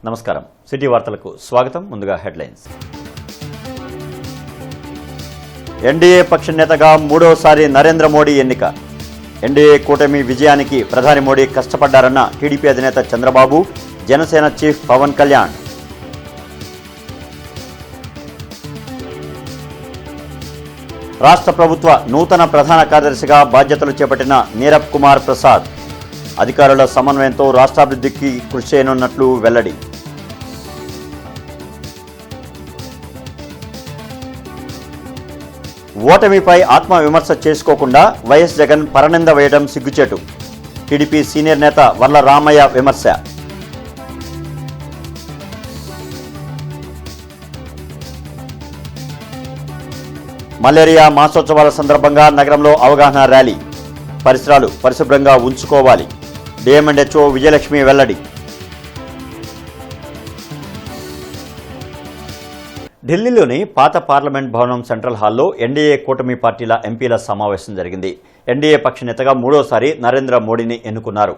నమస్కారం సిటీ వార్తలకు స్వాగతం ముందుగా హెడ్లైన్స్ ఎన్డీఏ పక్ష నేతగా మూడోసారి నరేంద్ర మోడీ ఎన్నిక ఎన్డీఏ కూటమి విజయానికి ప్రధాని మోడీ కష్టపడ్డారన్న టీడీపీ అధినేత చంద్రబాబు జనసేన చీఫ్ పవన్ కళ్యాణ్ రాష్ట్ర ప్రభుత్వ నూతన ప్రధాన కార్యదర్శిగా బాధ్యతలు చేపట్టిన నీరబ్ కుమార్ ప్రసాద్ అధికారుల సమన్వయంతో రాష్ట్రాభివృద్ధికి కృషి చేయనున్నట్లు వెల్లడి ఓటమిపై ఆత్మవిమర్శ చేసుకోకుండా వైఎస్ జగన్ పరనింద వేయడం సిగ్గుచేటు టీడీపీ సీనియర్ నేత వర్ల రామయ్య విమర్శ మలేరియా మాసోత్సవాల సందర్భంగా నగరంలో అవగాహన ర్యాలీ పరిసరాలు పరిశుభ్రంగా ఉంచుకోవాలి డిఎంఎండ్హెచ్ఓ విజయలక్ష్మి వెల్లడి ఢిల్లీలోని పాత పార్లమెంట్ భవనం సెంట్రల్ హాల్లో ఎన్డీఏ కూటమి పార్టీల ఎంపీల సమావేశం జరిగింది. ఎన్డీఏ పక్ష నేతగా మూడోసారి నరేంద్ర మోడీని ఎన్నుకున్నారు.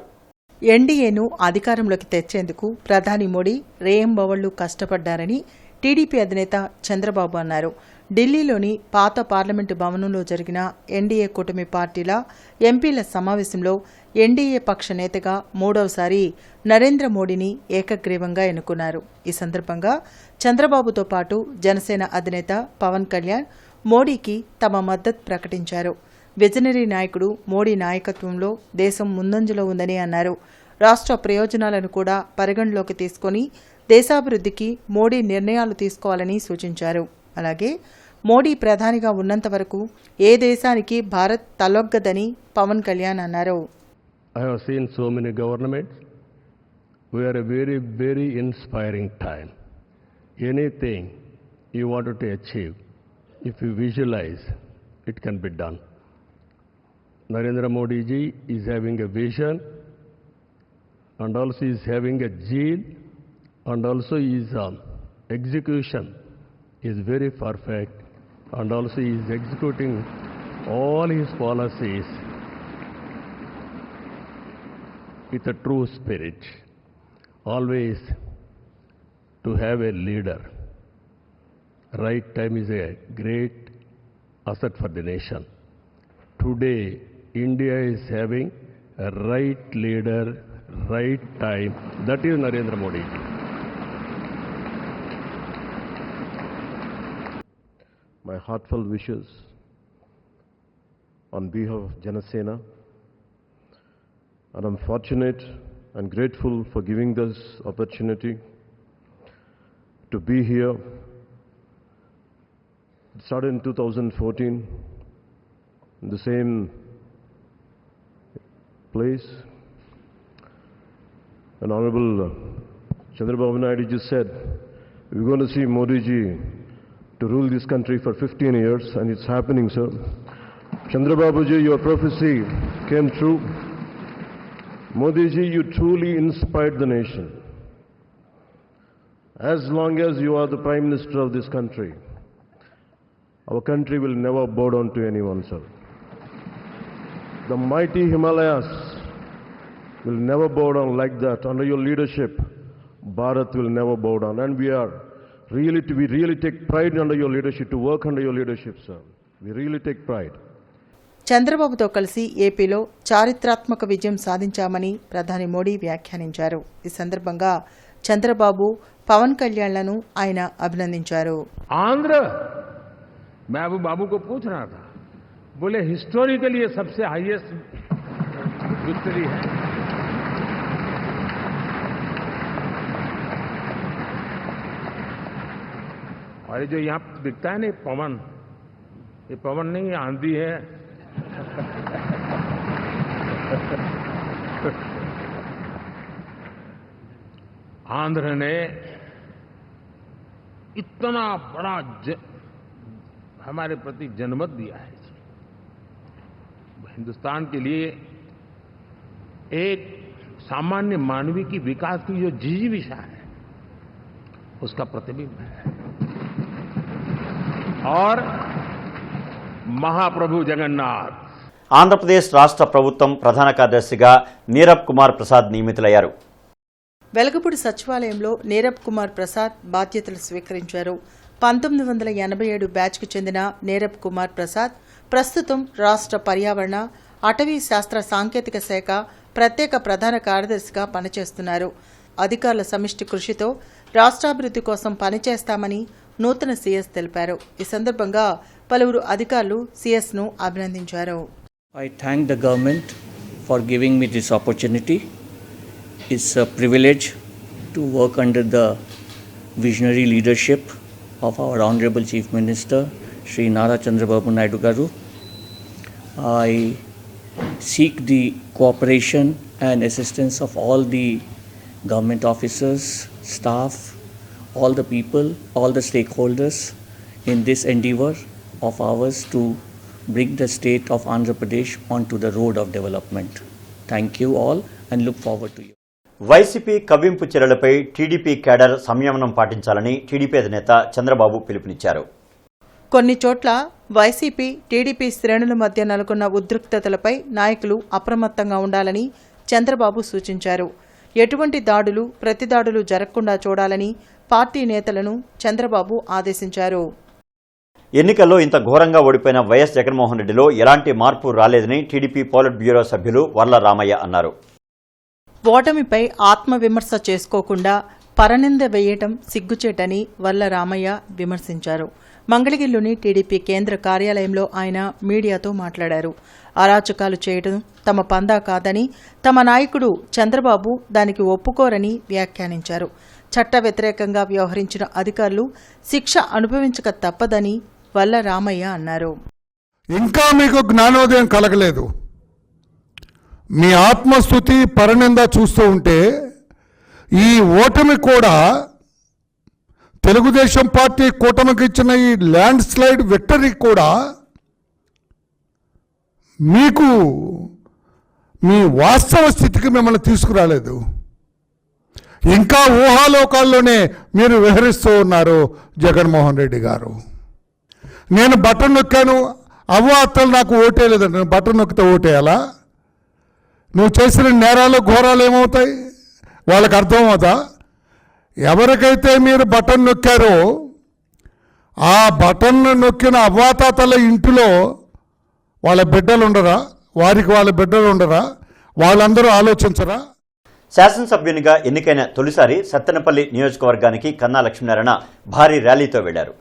ఎన్డీఏను అధికారంలోకి తెచ్చేందుకు ప్రధాని మోడీ రేయింబవళ్లు కష్టపడ్డారని టీడీపీ అధినేత చంద్రబాబు అన్నారు. ఢిల్లీలోని పాత పార్లమెంటు భవనంలో జరిగిన ఎన్డీఏ కూటమి పార్టీల ఎంపీల సమావేశంలో ఎన్డీఏ పక్ష నేతగా మూడవసారి నరేంద్ర మోడీని ఏకగ్రీవంగా ఎన్నుకున్నారు. ఈ సందర్భంగా చంద్రబాబుతో పాటు జనసేన అధినేత పవన్ కళ్యాణ్ మోడీకి తమ మద్దతు ప్రకటించారు. విజనరీ నాయకుడు మోడీ నాయకత్వంలో దేశం ముందంజలో ఉందని అన్నారు. రాష్ట్ర ప్రయోజనాలను కూడా పరిగణలోకి తీసుకుని దేశాభివృద్ధికి మోడీ నిర్ణయాలు తీసుకోవాలని సూచించారు. అలాగే మోడీ ప్రధానిగా ఉన్నంత వరకు ఏ దేశానికి భారత్ తలొగ్గదని పవన్ కళ్యాణ్ అన్నారు. I have seen so many governments. We are a very, very inspiring time. Anything you wanted to achieve, if you visualize, it can be done. Narendra Modi ji is having a vision, and also is having a zeal, and also his execution is very perfect, and also he is executing all his policies with a true spirit. Always to have a leader. Right time is a great asset for the nation. Today, India is having a right leader, right time. That is Narendra Modi. My heartfelt wishes on behalf of Janasena, and I'm fortunate and grateful for giving this opportunity to be here. It started in 2014 in the same place. And Honorable Chandrababu Naidu just said, we're going to see Modi ji to rule this country for 15 years, and it's happening, sir. Chandrababu ji, your prophecy came true. Modi ji, you truly inspired the nation. As long as you are the Prime Minister of this country, our country will never bow down to anyone, sir. The mighty Himalayas will never bow down like that. Under your leadership, Bharat will never bow down. And we really take pride under your leadership, to work under your leadership, sir. We really take pride. చంద్రబాబుతో కలిసి ఏపీలో చారిత్రాత్మక విజయం సాధించామని ప్రధాని మోడీ వ్యాఖ్యానించారు. ఈ సందర్భంగా చంద్రబాబు పవన్ కళ్యాణ్లను ఆయన అభినందించారు. आंध्र महबूब बाबू को पूछ रहा था, बोले हिस्टोरिकली ये सबसे हाईएस्ट विक्ट्री है. और ये जो यहाँ दिखता है ना पवन, ये पवन नहीं, ये आंधी है. आंध्र ने इतना बड़ा हमारे प्रति जनमत दिया है. हिंदुस्तान के लिए एक सामान्य मानवी की विकास की जो जिजीविषा है, उसका प्रतिबिंब है. और महाप्रभु जगन्नाथ ఆంధ్రప్రదేశ్ రాష్ట్ర ప్రభుత్వం ప్రధాన కార్యదర్శిగా నీరబ్ కుమార్ ప్రసాద్ నియమితులయ్యారు. వెలగపూడి సచివాలయంలో నీరబ్ కుమార్ ప్రసాద్ బాధ్యతలు స్వీకరించారు. 1987 బ్యాచ్కు చెందిన నీరబ్ కుమార్ ప్రసాద్ ప్రస్తుతం రాష్ట్ర పర్యావరణ, అటవీ శాస్త్ర సాంకేతిక శాఖ ప్రత్యేక ప్రధాన కార్యదర్శిగా పనిచేస్తున్నారు. అధికారుల సమిష్టి కృషితో రాష్ట్రాభివృద్ధి కోసం పనిచేస్తామని నూతన సీఎస్ తెలిపారు. ఈ సందర్భంగా పలువురు అధికారులు సీఎస్ను అభినందించారు. I thank the government for giving me this opportunity. It's a privilege to work under the visionary leadership of our Honorable Chief Minister, Shri Nara Chandrababu Naidu Garu. I seek the cooperation and assistance of all the government officers, staff, all the people, all the stakeholders in this endeavor of ours to bring the state of Andhra Pradesh onto the road of development. Thank you all and look forward to you. YCP కవ్వింపు చర్యలపై TDP cadre సంయమనం పాటించాలని TDP అధినేత చంద్రబాబు పిలుపునిచ్చారు. కొన్ని చోట్ల YCP, TDP శ్రేణుల మధ్య నెలకొన్న ఉద్రిక్తతలపై నాయకులు అప్రమత్తంగా ఉండాలని చంద్రబాబు సూచించారు. ఎటువంటి దాడులు, ప్రతిదాడులు జరగకుండా చూడాలని పార్టీ నేతలను చంద్రబాబు ఆదేశించారు. ఎన్నికల్లో ఇంత ఘోరంగా ఓడిపోయిన వైఎస్ జగన్మోహన్ రెడ్డిలో ఎలాంటి మార్పు రాలేదని టీడీపీ పోలిట్ బ్యూరో సభ్యులు వర్ల రామయ్య అన్నారు. ఓటమిపై ఆత్మవిమర్శ చేసుకోకుండా పరనింద వేయటం సిగ్గుచేటని వర్ల రామయ్య విమర్శించారు. మంగళగిరిలోని టీడీపీ కేంద్ర కార్యాలయంలో ఆయన మీడియాతో మాట్లాడారు. అరాచకాలు చేయడం తమ పందా కాదని, తమ నాయకుడు చంద్రబాబు దానికి ఒప్పుకోరని వ్యాఖ్యానించారు. చట్ట వ్యతిరేకంగా వ్యవహరించిన అధికారులు శిక్ష అనుభవించక తప్పదని వల్ల రామయ్య అన్నారు. ఇంకా మీకు జ్ఞానోదయం కలగలేదు. మీ ఆత్మస్థుతి పరనింద చూస్తూ ఉంటే ఈ ఓటమి కూడా తెలుగుదేశం పార్టీ కూటమికి ఇచ్చిన ఈ ల్యాండ్ స్లైడ్ విక్టరీ కూడా మీకు మీ వాస్తవ స్థితికి మిమ్మల్ని తీసుకురాలేదు. ఇంకా ఊహాలోకాల్లోనే మీరు విహరిస్తూ ఉన్నారు జగన్మోహన్ రెడ్డి గారు. నేను బటన్ నొక్కాను, అవ్వ అత్తలు నాకు ఓటేయలేదండి. నేను బటన్ నొక్కితే ఓటేయాలా? నువ్వు చేసిన నేరాలు ఘోరాలు ఏమవుతాయి? వాళ్ళకి అర్థమవుతా? ఎవరికైతే మీరు బటన్ నొక్కారో ఆ బటన్ నొక్కిన అవ్వాతాతల ఇంటిలో వాళ్ళ బిడ్డలు ఉండరా? వారికి వాళ్ళ బిడ్డలు ఉండరా? వాళ్ళందరూ ఆలోచించరా? శాసనసభ్యునిగా ఎన్నికైన తొలిసారి సత్తెనపల్లి నియోజకవర్గానికి కన్నా లక్ష్మీనారాయణ భారీ ర్యాలీతో వెళ్లారు.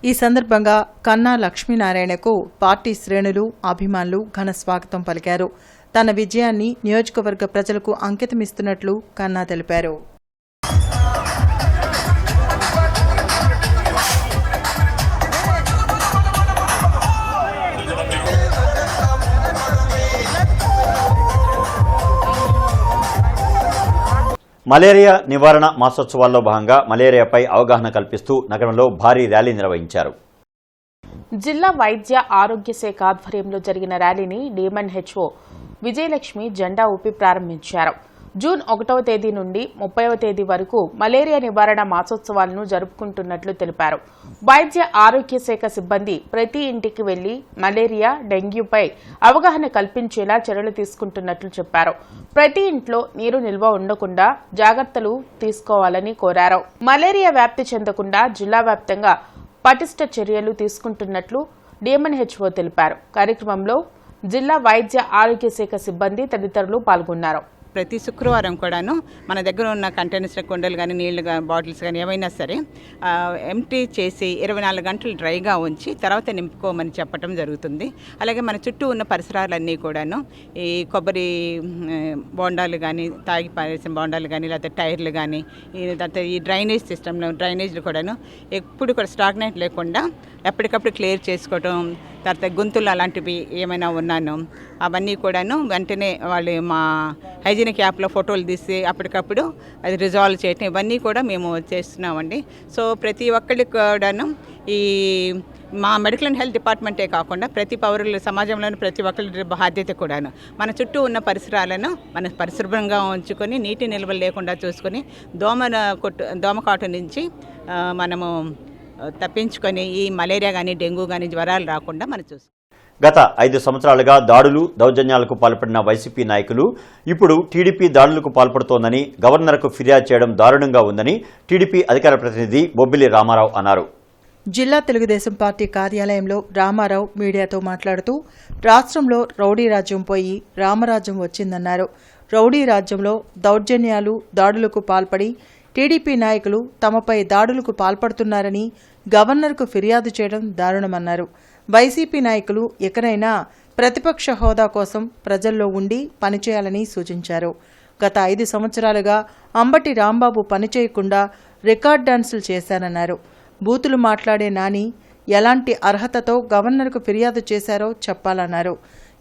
ఈ సందర్భంగా కన్నా లక్ష్మీనారాయణకు పార్టీ శ్రేణులు, అభిమానులు ఘన స్వాగతం పలికారు. తన విజయాన్ని నియోజకవర్గ ప్రజలకు అంకితమిస్తున్నట్లు కన్నా తెలిపారు. మలేరియా నివారణ మాసోత్సవాల్లో భాగంగా మలేరియాపై అవగాహన కల్పిస్తూ నగరంలో భారీ ర్యాలీ నిర్వహించారు. జిల్లా వైద్య ఆరోగ్య శాఖ ఆధ్వర్యంలో జరిగిన ర్యాలీని డిఎంఎన్హెచ్ఓ విజయలక్ష్మి జెండా ఊపి ప్రారంభించారు. జూన్ 1వ తేదీ నుండి 30వ తేదీ వరకు మలేరియా నివారణ మాసోత్సవాలను జరుపుకుంటున్నట్లు తెలిపారు. వైద్య ఆరోగ్య శాఖ సిబ్బంది ప్రతి ఇంటికి వెళ్లి మలేరియా, డెంగ్యూపై అవగాహన కల్పించేలా చర్యలు తీసుకుంటున్నట్లు చెప్పారు. ప్రతి ఇంట్లో నీరు నిల్వ ఉండకుండా జాగ్రత్తలు తీసుకోవాలని కోరారు. మలేరియా వ్యాప్తి చెందకుండా జిల్లా వ్యాప్తంగా పటిష్ట చర్యలు తీసుకుంటున్నట్లు డిఎంఎన్హెచ్ఓ తెలిపారు. కార్యక్రమంలో జిల్లా వైద్య ఆరోగ్య శాఖ సిబ్బంది తదితరులు పాల్గొన్నారు. ప్రతి శుక్రవారం కూడాను మన దగ్గర ఉన్న కంటైనర్స్ కుండలు కానీ నీళ్లు కానీ బాటిల్స్ కానీ ఏమైనా సరే ఎంటీ చేసి 24 గంటలు డ్రైగా ఉంచి తర్వాత నింపుకోమని చెప్పడం జరుగుతుంది. అలాగే మన చుట్టూ ఉన్న పరిసరాలన్నీ కూడాను ఈ కొబ్బరి బోండాలు కానీ, తాగి పారేసిన బోండాలు కానీ, లేకపోతే టైర్లు కానీ, ఈ డ్రైనేజ్ సిస్టంలో డ్రైనేజ్లు కూడాను ఎప్పుడు కూడా స్టాగ్నెంట్ లేకుండా ఎప్పటికప్పుడు క్లియర్ చేసుకోవటం. తర్వాత గుంతులు అలాంటివి ఏమైనా ఉన్నాను అవన్నీ కూడాను వెంటనే వాళ్ళు మా హైజీనిక్ యాప్లో ఫోటోలు తీసి అప్పటికప్పుడు అది రిజాల్వ్ చేయటం, ఇవన్నీ కూడా మేము చేస్తున్నామండి. సో ప్రతి ఒక్కరికి కూడాను ఈ మా మెడికల్ అండ్ హెల్త్ డిపార్ట్మెంటే కాకుండా ప్రతి పౌరులు సమాజంలోని ప్రతి ఒక్కరి బాధ్యత కూడాను మన చుట్టూ ఉన్న పరిసరాలను మనం పరిశుభ్రంగా ఉంచుకొని నీటి నిల్వలు లేకుండా చూసుకొని దోమకాటు నుంచి మనము తప్పించుకొని ఈ మలేరియా కానీ, డెంగ్యూ కానీ జ్వరాలు రాకుండా మనం చూస్తాం. గత 5 సంవత్సరాలుగా దాడులు దౌర్జన్యాలకు పాల్పడిన వైసీపీ నాయకులు ఇప్పుడు టీడీపీ దాడులకు పాల్పడుతోందని గవర్నర్కు ఫిర్యాదు చేయడం దారుణంగా ఉందని టీడీపీ అధికార ప్రతినిధి బొబ్బిలి రామారావు అన్నారు. జిల్లా తెలుగుదేశం పార్టీ కార్యాలయంలో రామారావు మీడియాతో మాట్లాడుతూ రాష్ట్రంలో రౌడీ రాజ్యం పోయి రామరాజ్యం వచ్చిందన్నారు. రౌడీ రాజ్యంలో దౌర్జన్యాలు దాడులకు పాల్పడి టీడీపీ నాయకులు తమపై దాడులకు పాల్పడుతున్నారని గవర్నర్కు ఫిర్యాదు చేయడం దారుణమన్నారు. వైసీపీ నాయకులు ఎక్కడైనా ప్రతిపక్ష హోదా కోసం ప్రజల్లో ఉండి పనిచేయాలని సూచించారు. గత 5 సంవత్సరాలుగా అంబటి రాంబాబు పనిచేయకుండా రికార్డ్ డాన్సులు చేశారన్నారు. బూతులు మాట్లాడే నాని ఎలాంటి అర్హతతో గవర్నర్కు ఫిర్యాదు చేశారో చెప్పాలన్నారు.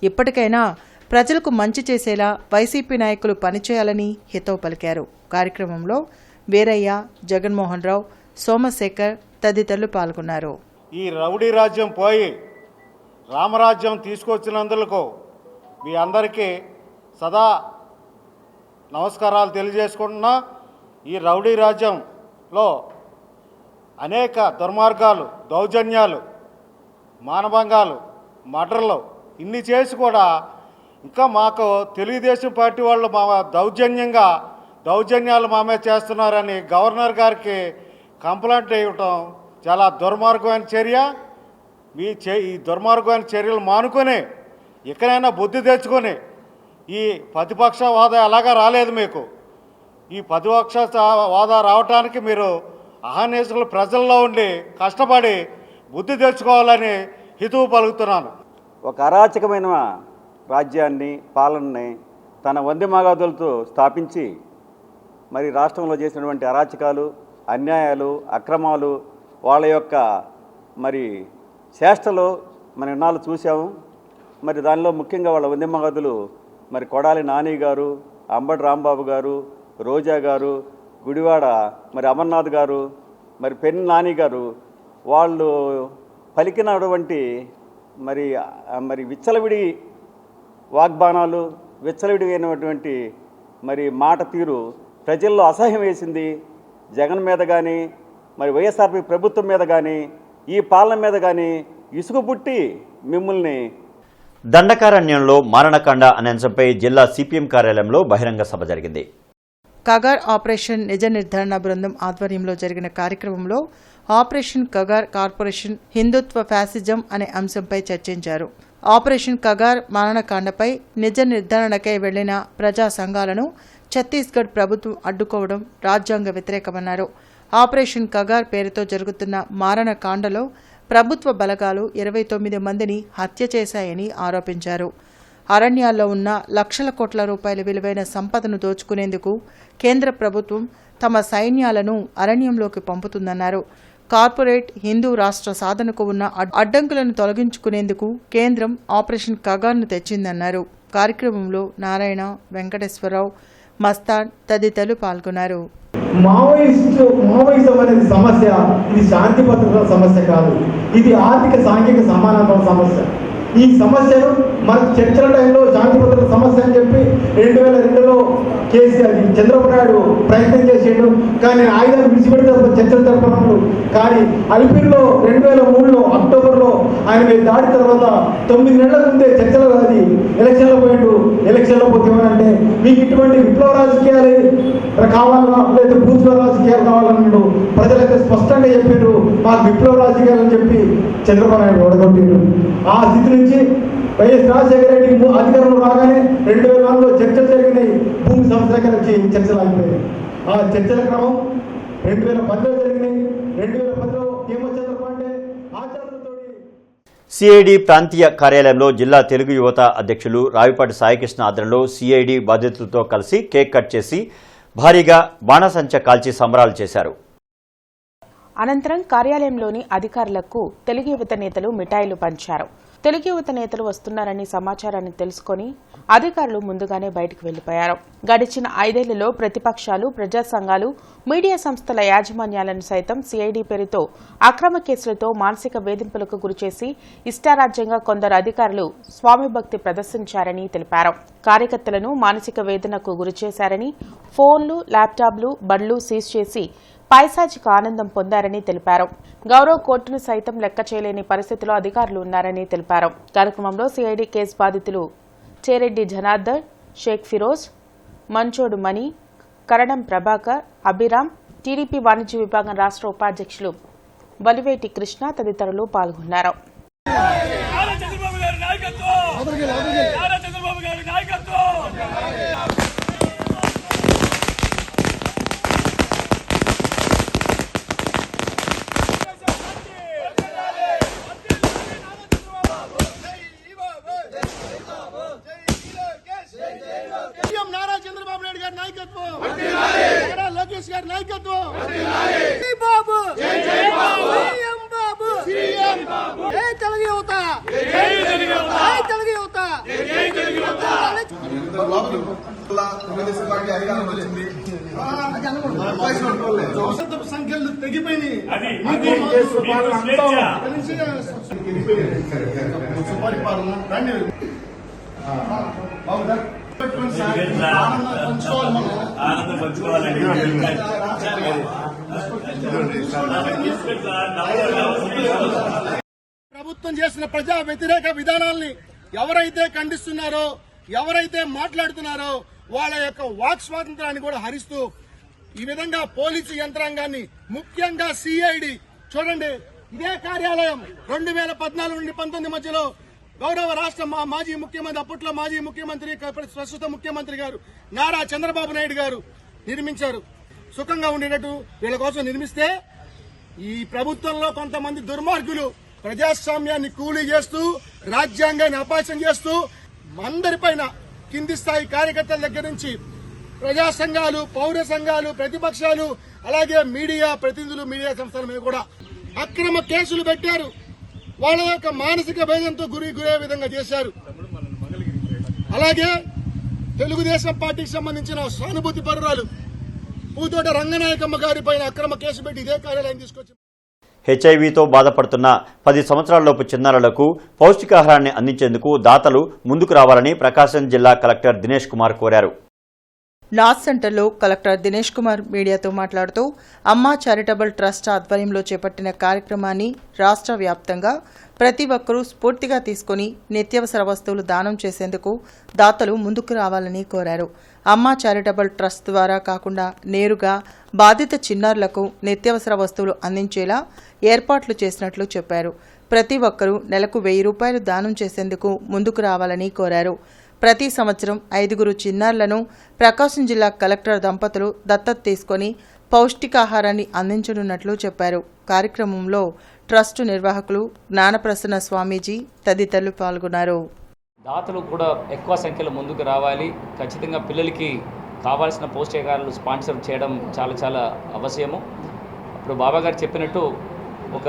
ఇప్పటికైనా ప్రజలకు మంచి చేసేలా వైసీపీ నాయకులు పనిచేయాలని హితవు పలికారు. కార్యక్రమంలో వీరయ్య, జగన్మోహన్ రావు, సోమశేఖర్ తదితరులు పాల్గొన్నారు. ఈ రౌడీ రాజ్యం పోయి రామరాజ్యం తీసుకొచ్చినందుకు మీ అందరికీ సదా నమస్కారాలు తెలియజేసుకుంటున్నా. ఈ రౌడీ రాజ్యంలో అనేక దుర్మార్గాలు, దౌర్జన్యాలు, మానభంగాలు, మర్డర్లు ఇన్ని చేసి కూడా ఇంకా మాకు తెలుగుదేశం పార్టీ వాళ్ళు మా దౌర్జన్యాలు మామే చేస్తున్నారని గవర్నర్ గారికి కంప్లైంట్ ఇవ్వటం చాలా దుర్మార్గమైన చర్య. ఈ దుర్మార్గమైన చర్యలు మానుకొని ఎక్కడైనా బుద్ధి తెచ్చుకొని ఈ ప్రతిపక్ష హోదా ఎలాగా రాలేదు మీకు. ఈ ప్రతిపక్ష హోదా రావటానికి మీరు అహర్నిశలు ప్రజల్లో ఉండి కష్టపడి బుద్ధి తెచ్చుకోవాలని హితవు పలుకుతున్నాను. ఒక అరాచకమైన రాజ్యాన్ని, పాలనని తన వందెమాగాదులతో స్థాపించి మరి రాష్ట్రంలో చేసినటువంటి అరాచకాలు, అన్యాయాలు, అక్రమాలు, వాళ్ళ యొక్క మరి చేష్టలు మనం ఇన్నాళ్ళు చూసాము. మరి దానిలో ముఖ్యంగా వాళ్ళ వందెమాగాదులు మరి కొడాలి నాని గారు, అంబటి రాంబాబు గారు, రోజా గారు, గుడివాడ మరి అమర్నాథ్ గారు, మరి పెన్ నాని గారు, వాళ్ళు పలికినటువంటి మరి విచ్చలవిడి వాగ్బాణాలు, విచ్చలవిడిమైనటువంటి మరి మాట తీరు ప్రజల్లో అసహ్యం వేసింది. జగన్ మీద కానీ మరి వైఎస్ఆర్పీ ప్రభుత్వం మీద కానీ ఈ పాలన మీద కానీ ఇసుగు పుట్టి మిమ్మల్ని. దండకారణ్యంలో మారణకాండ అనే అంశంపై జిల్లా సిపిఎం కార్యాలయంలో బహిరంగ సభ జరిగింది. కగార్ ఆపరేషన్ నిజ నిర్ధారణ బృందం ఆధ్వర్యంలో జరిగిన కార్యక్రమంలో ఆపరేషన్ కగార్ కార్పొరేషన్ హిందుత్వ ఫ్యాసిజం అనే అంశంపై చర్చించారు. ఆపరేషన్ కగార్ మారణకాండపై నిజ నిర్ధారణకై వెళ్లిన ప్రజా సంఘాలను ఛత్తీస్గఢ్ ప్రభుత్వం అడ్డుకోవడం రాజ్యాంగ వ్యతిరేకమన్నారు. ఆపరేషన్ కగార్ పేరుతో జరుగుతున్న మారణకాండలో ప్రభుత్వ బలగాలు 29 మందిని హత్య చేశాయని ఆరోపించారు. అరణ్యాల్లో ఉన్న లక్షల కోట్ల రూపాయల విలువైన సంపదను దోచుకునేందుకు కేంద్ర ప్రభుత్వం తమ సైన్యాలను అరణ్యంలోకి పంపుతుందన్నారు. కార్పొరేట్ హిందూ రాష్ట్ర సాధనకు ఉన్న అడ్డంకులను తొలగించుకునేందుకు కేంద్రం ఆపరేషన్ కగార్ను తెచ్చిందన్నారు. కార్యక్రమంలో నారాయణ, వెంకటేశ్వరరావు, మస్తాన్ తదితరులు పాల్గొన్నారు. మావోయిజం అనేది సమస్య, ఇది శాంతి భద్రతల సమస్య కాదు, ఇది ఆర్థిక సాంఘిక సమానత్వ సమస్య. ఈ సమస్యను మనకు చర్చల టైంలో శాంతి భద్రత సమస్య అని చెప్పి 2002లో కేసీఆర్ చంద్రబాబు నాయుడు ప్రయత్నం చేసిండు. కానీ ఆయుధాలు విడిచిపెడితే చర్చలు జరపనప్పుడు, కానీ అలిపిరిలో 2003లో అక్టోబర్లో ఆయన మీద దాడి తర్వాత 9 నెలల ముందే చర్చలు అది ఎలక్షన్లో పోయిండు. ఎలక్షన్లో పోతే ఏమనంటే మీకు ఇటువంటి విప్లవ రాజకీయాలు కావాలన్నా లేదా భూత్వ రాజకీయాలు కావాలన్నాడు. ప్రజలైతే స్పష్టంగా చెప్పారు మాకు విప్లవ రాజకీయాలు అని చెప్పి చంద్రబాబు నాయుడు ఓడగొట్టిండు. ఆ స్థితి నుంచి వైఎస్ రాజశేఖర రెడ్డి అధికారంలో రాగానే 2004లో చర్చలు జరిగినాయి. భూమి సమస్య నుంచి చర్చలు ఆగిపోయాయి. ఆ చర్చల క్రమం 2010లో జరిగినాయి. 2010లో చంద్రబాబు ఆచారంతో సిఐడి ప్రాంతీయ కార్యాలయంలో జిల్లా తెలుగు యువత అధ్యక్షులు రావిపాటి సాయికృష్ణ ఆధ్వర్యంలో సిఐడి బాధితులతో కలిసి కేక్ కట్ చేసి భారీగా బాణసంచ కాల్చి సంబరాలు చేశారు. అనంతరం కార్యాలయంలోని అధికారులకు తెలుగు యువత నేతలు మిఠాయిలు పంచారు. తెలుగు యువత నేతలు వస్తున్నారని సమాచారాన్ని తెలుసుకుని అధికారులు ముందుగానే బయటకు వెళ్లిపోయారు. గడిచిన 5 ఏళ్లలో ప్రతిపక్షాలు, ప్రజా సంఘాలు, మీడియా సంస్థల యాజమాన్యాలను సైతం సిఐడి పేరుతో అక్రమ కేసులతో మానసిక వేధింపులకు గురిచేసి ఇష్టారాజ్యంగా కొందరు అధికారులు స్వామి భక్తి ప్రదర్శించారని తెలిపారు. కార్యకర్తలను మానసిక వేదనకు గురిచేశారని, ఫోన్లు, ల్యాప్టాప్లు, బండ్లు సీజ్ చేసి పైశాచిక ఆనందం పొందారని తెలిపారు. గౌరవ కోర్టును సైతం లెక్క చేయలేని పరిస్థితిలో అధికారులు ఉన్నారని తెలిపారు. కార్యక్రమంలో సిఐడి కేసు బాధితులు చేరెడ్డి జనార్దన్, షేక్ ఫిరోజ్, మంచోడు మణి, కరణం ప్రభాకర్, అభిరామ్, టీడీపీ వాణిజ్య విభాగం రాష్ట్ర ఉపాధ్యక్షులు బలివేటి కృష్ణ తదితరులు పాల్గొన్నారు. నారా చంద్రబాబు నాయుడు గారి నాయకత్వం, నారా లోకేష్ గారి నాయకత్వం, బాబు బాబు తెలుగు యువత, తెలుగు యువత. సంఖ్యలు తెగిపోయినాయి. ప్రభుత్వం చేసిన ప్రజా వ్యతిరేక విధానాల్ని ఎవరైతే ఖండిస్తున్నారో, ఎవరైతే మాట్లాడుతున్నారో వాళ్ళ యొక్క వాక్ స్వాతంత్రాన్ని కూడా హరిస్తూ ఈ విధంగా పోలీసు యంత్రాంగాన్ని, ముఖ్యంగా సిఐడి చూడండి, ఇదే కార్యాలయం 2014 నుండి 19 మధ్యలో గౌరవ రాష్ట్ర మాజీ ముఖ్యమంత్రి, అప్పట్లో మాజీ ముఖ్యమంత్రి, ప్రస్తుత ముఖ్యమంత్రి గారు నారా చంద్రబాబు నాయుడు గారు నిర్మించారు. సుఖంగా ఉండేటట్టు వీళ్ళ కోసం నిర్మిస్తే ఈ ప్రభుత్వంలో కొంతమంది దుర్మార్గులు ప్రజాస్వామ్యాన్ని కూలీ చేస్తూ, రాజ్యాంగాన్ని అపహాస్యం చేస్తూ, అందరిపైన కింది స్థాయి కార్యకర్తల దగ్గర నుంచి ప్రజా సంఘాలు, పౌర సంఘాలు, ప్రతిపక్షాలు, అలాగే మీడియా ప్రతినిధులు, మీడియా సంస్థల మీద కూడా అక్రమ కేసులు పెట్టారు. వాళ్ళ యొక్క మానసిక భేదంతో గురయ్యే విధంగా చేశారు. అలాగే తెలుగుదేశం పార్టీకి సంబంధించిన సానుభూతి పరురాలు పూతోట రంగనాయకమ్మ గారి పైన అక్రమ కేసు పెట్టి ఇదే కార్యాలయం తీసుకొచ్చి హెచ్ఐవీతో బాధపడుతున్న 10 సంవత్సరాలలోపు చిన్నారులకు పౌష్టికాహారాన్ని అందించేందుకు దాతలు ముందుకు రావాలని ప్రకాశం జిల్లా కలెక్టర్ దినేష్ కుమార్ కోరారు. నార్త్ సెంటర్లో కలెక్టర్ దినేష్ కుమార్ మీడియాతో మాట్లాడుతూ అమ్మా చారిటబుల్ ట్రస్ట్ ఆధ్వర్యంలో చేపట్టిన కార్యక్రమాన్ని రాష్ట్ర వ్యాప్తంగా ప్రతి ఒక్కరూ స్ఫూర్తిగా తీసుకుని నిత్యావసర వస్తువులు దానం చేసేందుకు దాతలు ముందుకు రావాలని కోరారు. అమ్మా చారిటబుల్ ట్రస్ట్ ద్వారా కాకుండా నేరుగా బాధిత చిన్నారులకు నిత్యావసర వస్తువులు అందించేలా ఏర్పాట్లు చేసినట్లు చెప్పారు. ప్రతి ఒక్కరూ నెలకు 1000 రూపాయలు దానం చేసేందుకు ముందుకు రావాలని కోరారు. ప్రతి సంవత్సరం 5 చిన్నారులను ప్రకాశం జిల్లా కలెక్టర్ దంపతులు దత్తత తీసుకొని పౌష్టికాహారాన్ని అందించనున్నట్లు చెప్పారు. కార్యక్రమంలో ట్రస్టు నిర్వాహకులు జ్ఞానప్రసన్న స్వామీజీ తదితరులు పాల్గొన్నారు. దాతలు కూడా ఎక్కువ సంఖ్యలో ముందుకు రావాలి. ఖచ్చితంగా పిల్లలకి కావాల్సిన పౌష్టికాహారాలు స్పాన్సర్ చేయడం చాలా చాలా అవశ్యము. ఇప్పుడు బాబా గారు చెప్పినట్టు ఒక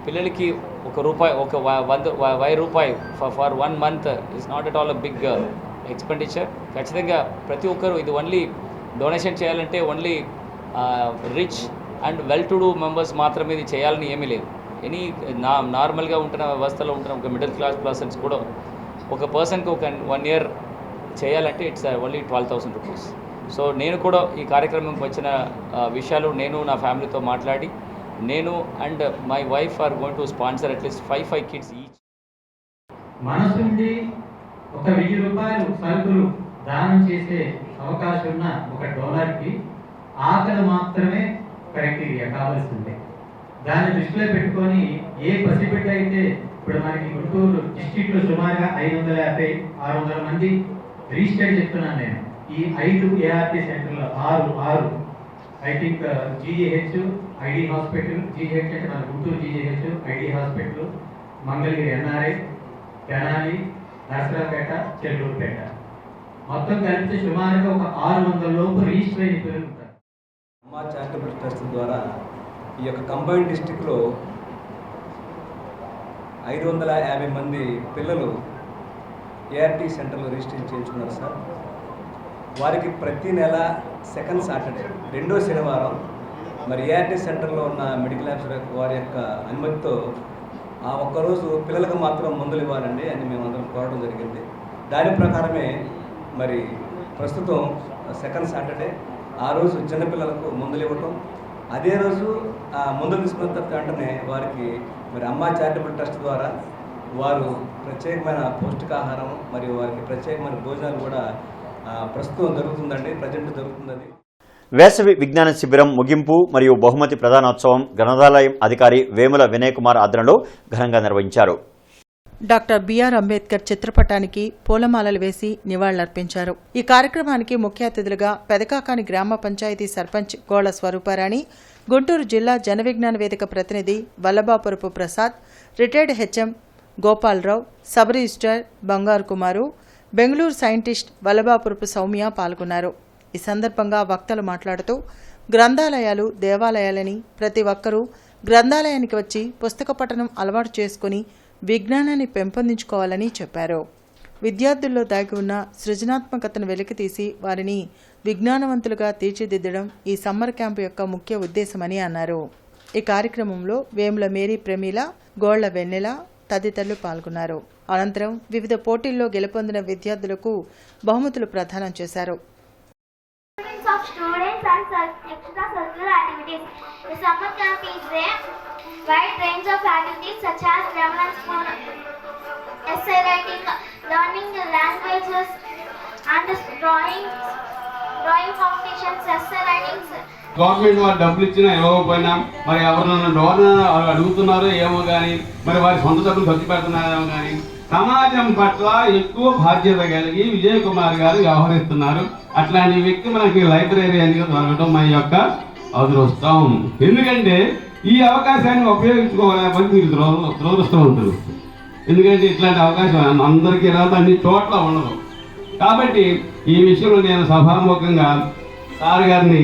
పిల్లలకి ₹1 ఒక 100 రూపాయి for 1 month is not at all a big expenditure. ఖచ్చితంగా ప్రతి ఒక్కరు ఇది ఓన్లీ డొనేషన్ చేయాలంటే only rich and well to do members మాత్రమే ఇది చేయాలని ఏమీ లేదు. ఎనీ నార్మల్గా ఉంటున్న వ్యవస్థలో ఉంటున్న ఒక మిడిల్ క్లాస్ పర్సన్స్ కూడా ఒక పర్సన్కి ఒక 1 ఇయర్ చేయాలంటే ఇట్స్ ఓన్లీ 12,000 రూపీస్. సో నేను కూడా ఈ కార్యక్రమంకి వచ్చిన విషయాలు నేను నా ఫ్యామిలీతో మాట్లాడి నేను and my wife are going to sponsor at least 5 kids each. మనసుండి ఒక 1000 రూపాయలు సరుకులు దానం చేసే అవకాశం ఉన్న ఒక డోనర్కి ఆకలి మాత్రమే క్రైటీరియా కావాల్సిందే. దాన్ని దృష్టిలో పెట్టుకొని ఏ పసిబిడ్డ అయితే ఇప్పుడు మనకి గుంటూరు డిస్ట్రిక్ట్లో సుమారుగా 550-600 మంది రిజిస్టర్ చెప్తున్నాను నేను. ఈ 5 ఏఆర్టీ సెంటర్లో 6 I think GGH, ID hospital, GGH అంటే మన Guntur GGH, ID hospital, Mangalagiri NRI, Tenali, Narasaraopet, Chellurupeta మొత్తం కలిపితే సుమారుగా ఒక 600 లోపు రిజిస్టర్ అయిన పిల్లలు ఉంటారు. అమ్మా చారిటబుల్ ట్రస్ట్ ద్వారా ఈ యొక్క కంబైన్డ్ డిస్ట్రిక్ట్లో 550 మంది పిల్లలు ఏఆర్టీ సెంటర్లో రిజిస్ట్రేషన్ చేయించుకున్నారు సార్. వారికి ప్రతి నెల సెకండ్ సాటర్డే, 2వ శనివారం మరి ఏఆర్టీ సెంటర్లో ఉన్న మెడికల్ ఆఫీసర్ వారి యొక్క అనుమతితో ఆ ఒక్కరోజు పిల్లలకు మాత్రం మందులు ఇవ్వాలండి అని మేమందరం కోరడం జరిగింది. దాని ప్రకారమే మరి ప్రస్తుతం సెకండ్ సాటర్డే ఆ రోజు చిన్నపిల్లలకు మందులు ఇవ్వటం, అదే రోజు ముందుకు తీసుకున్న తర్వాత వెంటనే వారికి మరి అమ్మ చారిటబుల్ ట్రస్ట్ ద్వారా వారు ప్రత్యేకమైన పౌష్టికాహారం మరియు వారికి ప్రత్యేకమైన భోజనాలు కూడా ప్రస్తుతం జరుగుతుందండి, ప్రజెంట్ జరుగుతుంది. వేసవి విజ్ఞాన శిబిరం ముగింపు మరియు బహుమతి ప్రధానోత్సవం గ్రంథాలయం అధికారి వేముల వినయ్ కుమార్ ఆధ్వర్యంలో ఘనంగా నిర్వహించారు. డాక్టర్ బిఆర్ అంబేద్కర్ చిత్రపటానికి పూలమాలలు వేసి నివాళులర్పించారు. ఈ కార్యక్రమానికి ముఖ్య అతిథులుగా పెదకాకాని గ్రామ పంచాయతీ సర్పంచ్ గోళ స్వరూపారాణి, గుంటూరు జిల్లా జన విజ్ఞాన వేదిక ప్రతినిధి Vallabhapurapu Prasad, retired HM Gopalarao, sub registrar Bangaru Kumar, Bengaluru scientist Vallabhapurapu Soumya పాల్గొన్నారు. ఈ సందర్భంగా వక్తలు మాట్లాడుతూ గ్రంథాలయాలు దేవాలయాలని ప్రతి ఒక్కరూ గ్రంథాలయానికి వచ్చి పుస్తక పఠనం అలవాటు చేసుకుని విజ్ఞానాన్ని పెంపొందించుకోవాలని చెప్పారు. విద్యార్థుల్లో దాగి ఉన్న సృజనాత్మకతను వెలికితీసి వారిని విజ్ఞానవంతులుగా తీర్చిదిద్దడం ఈ సమ్మర్ క్యాంపు యొక్క ముఖ్య ఉద్దేశమని అన్నారు. ఈ కార్యక్రమంలో వేముల మేరీ ప్రమీల, గోళ్ల వెన్నెల తదితరులు పాల్గొన్నారు. అనంతరం వివిధ పోటీల్లో గెలుపొందిన విద్యార్థులకు బహుమతులు ప్రదానం చేశారు. Of students and extracurricular activities. The summer camp is a wide range of activities such as grammar and spoon, essay writing, learning languages, and drawing competitions, essay writings. Government వారు డబ్బులు ఇచ్చినా ఇవ్వకపోయినా మరి ఎవరినైనా డోనర్ అడుగుతున్నారో ఏమో కానీ మరి వారి సొంత డబ్బులు ఖర్చు పెడుతున్నారేమో కానీ సమాజం పట్ల ఎక్కువ బాధ్యత కలిగి విజయ్ కుమార్ గారు వ్యవహరిస్తున్నారు. అట్లాంటి వ్యక్తి మనకి లైబ్రరీగా దొరకడం మన యొక్క అదృష్టం. ఎందుకంటే ఈ అవకాశాన్ని ఉపయోగించుకోలేకపోతే మీరు దురదృష్టవంతులు. ఎందుకంటే ఇట్లాంటి అవకాశం అందరికీ రాదు, అన్ని చోట్ల ఉండదు. కాబట్టి ఈ విషయంలో నేను సభాముఖంగా సార్ గారిని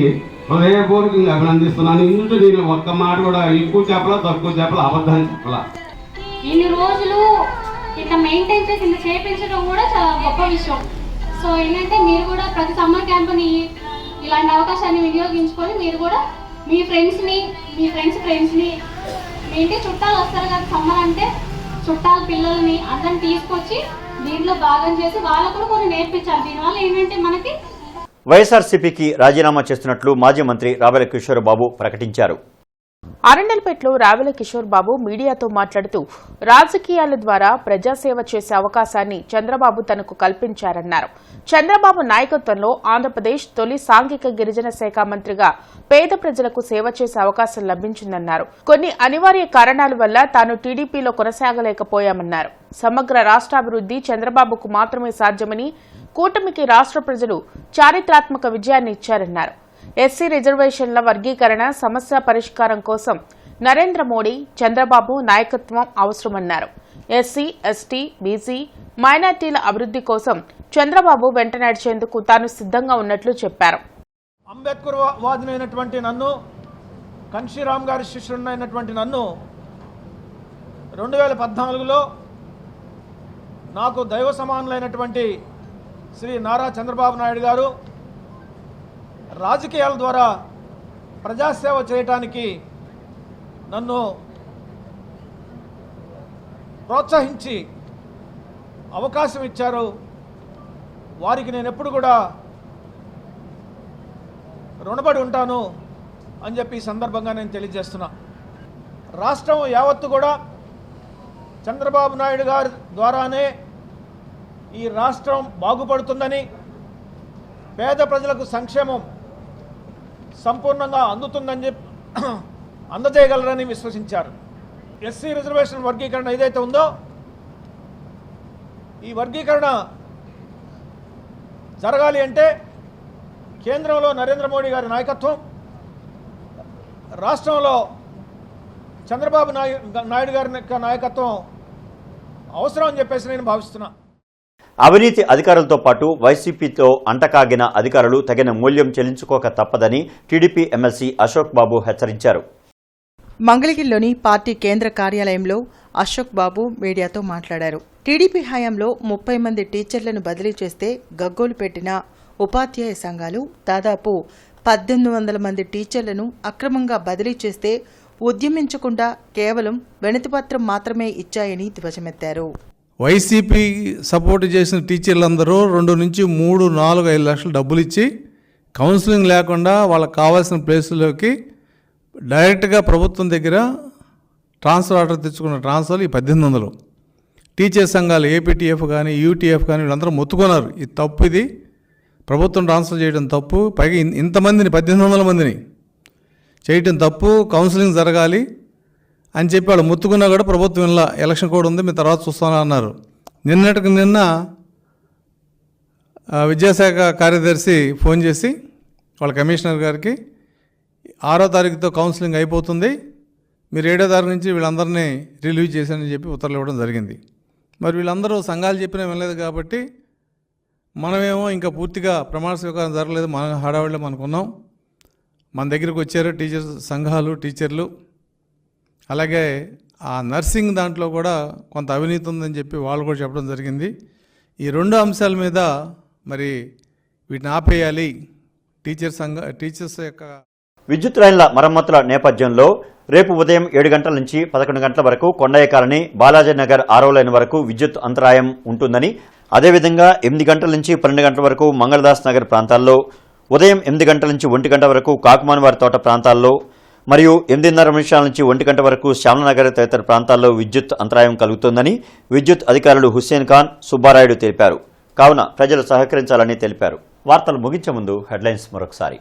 హృదయపూర్వకంగా అభినందిస్తున్నాను. ఇందులో నేను ఒక్క మాట కూడా ఎక్కువ చెప్పలా, తక్కువ చెప్పలా, అబద్ధాన్ని చెప్పలా. ఇన్ని రోజులు ఇట్లా మెయింటైన్ చేసి ఇంత చేయించడం కూడా చాలా గొప్ప విషయం. సో ఏంటంటే మీరు కూడా ప్రతి సమ్మర్ క్యాంప్ని ఇలాంటి అవకాశాన్ని వినియోగించుకొని మీరు కూడా మీ ఫ్రెండ్స్ని మీ ఫ్రెండ్స్ని మీ ఇంటి చుట్టాలు వస్తారు కదా, సమ్మర్ అంటే చుట్టాల పిల్లల్ని అందరిని తీసుకొచ్చి దీంట్లో భాగం చేసి వాళ్ళకు కూడా కొన్ని నేర్పించాలి. దీనివల్ల ఏంటంటే మనకి వైఎస్ఆర్సీపీకి రాజీనామా చేస్తున్నట్లు మాజీ మంత్రి రావెల కిషోర్ బాబు ప్రకటించారు. అరండల్పేటలో రావెల కిషోర్ బాబు మీడియాతో మాట్లాడుతూ రాజకీయాల ద్వారా ప్రజాసేవ చేసే అవకాశాన్ని చంద్రబాబు తనకు కల్పించారన్నారు. చంద్రబాబు నాయకత్వంలో ఆంధ్రప్రదేశ్ తొలి సాంఘిక గిరిజన శాఖ మంత్రిగా పేద ప్రజలకు సేవ చేసే అవకాశం లభించిందన్నారు. కొన్ని అనివార్య కారణాల వల్ల తాను టీడీపీలో కొనసాగలేకపోయామన్నారు. సమగ్ర రాష్ట్రాభివృద్ధి చంద్రబాబుకు మాత్రమే సాధ్యమని, కూటమికి రాష్ట్ర ప్రజలు చారిత్రాత్మక విజయాన్ని ఇచ్చారన్నారు. ఎస్సీ రిజర్వేషన్ల వర్గీకరణ సమస్య పరిష్కారం కోసం నరేంద్ర మోడీ, చంద్రబాబు నాయకత్వం అవసరమన్నారు. ఎస్సీ, ఎస్టీ, బీసీ, మైనార్టీల అభివృద్ధి కోసం చంద్రబాబు వెంట నడిచేందుకు తాను సిద్ధంగా ఉన్నట్లు చెప్పారు. అంబేద్కర్ వాదినైనటువంటి నన్ను, కన్షీరామ్ గారి శిష్యుడైనటువంటి నన్ను 2014లో నాకు దైవ సమానులైనటువంటి శ్రీ నారా చంద్రబాబు నాయుడు గారు రాజకీయాల ద్వారా ప్రజాసేవ చేయటానికి నన్ను ప్రోత్సహించి అవకాశం ఇచ్చారు. వారికి నేను ఎప్పుడు కూడా రుణపడి ఉంటాను అని చెప్పి ఈ సందర్భంగా నేను తెలియజేస్తున్నా. రాష్ట్రం యావత్తు కూడా చంద్రబాబు నాయుడు గారి ద్వారానే ఈ రాష్ట్రం బాగుపడుతుందని, పేద ప్రజలకు సంక్షేమం సంపూర్ణంగా అందుతుందని చెప్పి అందజేయగలరని విశ్వసించారు. ఎస్సీ రిజర్వేషన్ వర్గీకరణ ఏదైతే ఉందో ఈ వర్గీకరణ జరగాలి అంటే కేంద్రంలో నరేంద్ర మోడీ గారి నాయకత్వం, రాష్ట్రంలో చంద్రబాబు నాయుడు గారి నాయకత్వం అవసరం అని చెప్పేసి నేను భావిస్తున్నా. అవినీతి అధికారులతో పాటు వైసీపీతో అంటకాగిన అధికారులు తగిన మూల్యం చెల్లించుకోక తప్పదని టీడీపీ ఎమ్మెల్సీ అశోక్ బాబు హెచ్చరించారు. మంగళగిరిలోని పార్టీ కేంద్ర కార్యాలయంలో అశోక్ బాబు మీడియాతో మాట్లాడారు. టీడీపీ హయాంలో 30 మంది టీచర్లను బదిలీ చేస్తే గగ్గోలు పెట్టిన ఉపాధ్యాయ సంఘాలు దాదాపు 1800 మంది టీచర్లను అక్రమంగా బదిలీ చేస్తే ఉద్యమించకుండా కేవలం వినతిపత్రం మాత్రమే ఇచ్చాయని ధ్వజమెత్తారు. వైసీపీ సపోర్ట్ చేసిన టీచర్లందరూ 2 నుంచి 3, 4, 5 లక్షలు డబ్బులు ఇచ్చి కౌన్సిలింగ్ లేకుండా వాళ్ళకి కావాల్సిన ప్లేసుల్లోకి డైరెక్ట్గా ప్రభుత్వం దగ్గర ట్రాన్స్ఫర్ ఆర్డర్ తెచ్చుకున్న ట్రాన్స్ఫర్లు ఈ 1800. టీచర్ సంఘాలు ఏపీటీఎఫ్ కానీ యూటీఎఫ్ కానీ వీళ్ళందరూ మొత్తుకున్నారు, ఇది తప్పు, ఇది ప్రభుత్వం ట్రాన్స్ఫర్ చేయడం తప్పు, పైగా ఇంతమందిని 1800 మందిని చేయటం తప్పు, కౌన్సిలింగ్ జరగాలి అని చెప్పి వాళ్ళు మొత్తుకున్నా కూడా ప్రభుత్వం ఇలా ఎలక్షన్ కోడ్ ఉంది మేము తర్వాత చూస్తామని అన్నారు. నిన్నటికి నిన్న విద్యాశాఖ కార్యదర్శి ఫోన్ చేసి వాళ్ళ కమిషనర్ గారికి 6వ తారీఖుతో కౌన్సిలింగ్ అయిపోతుంది, మీరు 7వ తారీఖు నుంచి వీళ్ళందరినీ రిలీవ్ చేశానని చెప్పి ఉత్తర్వులు ఇవ్వడం జరిగింది. మరి వీళ్ళందరూ సంఘాలు చెప్పినా వినలేదు కాబట్టి మనమేమో ఇంకా పూర్తిగా ప్రమాణ స్వీకారం జరగలేదు, మన హడావిడిలో మనకున్నాం. మన దగ్గరికి వచ్చారు టీచర్స్ సంఘాలు, టీచర్లు. అలాగే ఆ నర్సింగ్ దాంట్లో కూడా కొంత అవినీతి ఉందని చెప్పి వాళ్ళు కూడా చెప్పడం జరిగింది. ఈ 2 అంశాల మీద మరి వీటిని ఆపేయాలి. టీచర్స్ యొక్క విద్యుత్ లైన్ల మరమ్మతుల నేపథ్యంలో రేపు ఉదయం 7 గంటల నుంచి 11 గంటల వరకు కొండయ్య కాలనీ, బాలాజీ నగర్ 6వ లైన్ వరకు విద్యుత్ అంతరాయం ఉంటుందని, అదేవిధంగా 8 గంటల నుంచి 12 గంటల వరకు మంగళదాస్ నగర్ ప్రాంతాల్లో, ఉదయం 8 గంటల నుంచి 1 గంట వరకు కాకుమానివారి తోట ప్రాంతాల్లో మరియు 8:30 నిమిషాల నుంచి 1 గంట వరకు శ్యామనగర్ తదితర ప్రాంతాల్లో విద్యుత్ అంతరాయం కలుగుతుందని విద్యుత్ అధికారులు హుస్సేన్ ఖాన్, సుబ్బారాయుడు తెలిపారు. కావున ప్రజలు సహకరించాలని తెలిపారు. వార్తలు ముగించే ముందు హెడ్లైన్స్ మరొకసారి.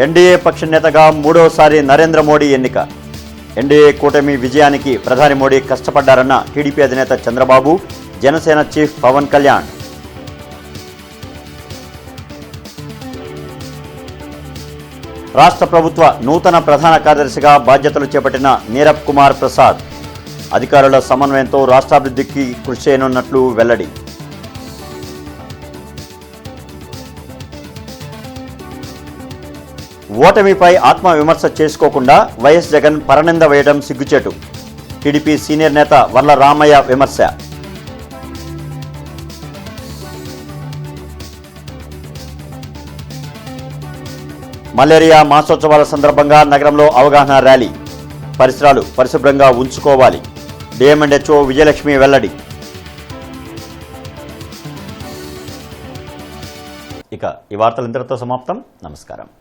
ఎన్డీఏ పక్ష నేతగా 3వసారి నరేంద్ర మోడీ ఎన్నిక. ఎన్డీఏ కూటమి విజయానికి ప్రధాని మోడీ కష్టపడ్డారన్న టీడీపీ అధినేత చంద్రబాబు, జనసేన చీఫ్ పవన్ కళ్యాణ్. రాష్ట్ర ప్రభుత్వ నూతన ప్రధాన కార్యదర్శిగా బాధ్యతలు చేపట్టిన నీరబ్ కుమార్ ప్రసాద్. అధికారుల సమన్వయంతో రాష్ట్రాభివృద్ధికి కృషి చేయనున్నట్లు వెల్లడి. ఓటమిపై ఆత్మవిమర్శ చేసుకోకుండా వైఎస్ జగన్ పరనింద వేయడం సిగ్గుచేటు. టీడీపీ సీనియర్ నేత వర్ల రామయ్య విమర్శ. మలేరియా మాసోత్సవాల సందర్భంగా నగరంలో అవగాహన ర్యాలీ. పరిసరాలు పరిశుభ్రంగా ఉంచుకోవాలి. డిఎంఎండ్హెచ్ఓ విజయలక్ష్మి వెల్లడి. ఇక ఈ వార్తలు ఇంతటితో సమాప్తం. నమస్కారం.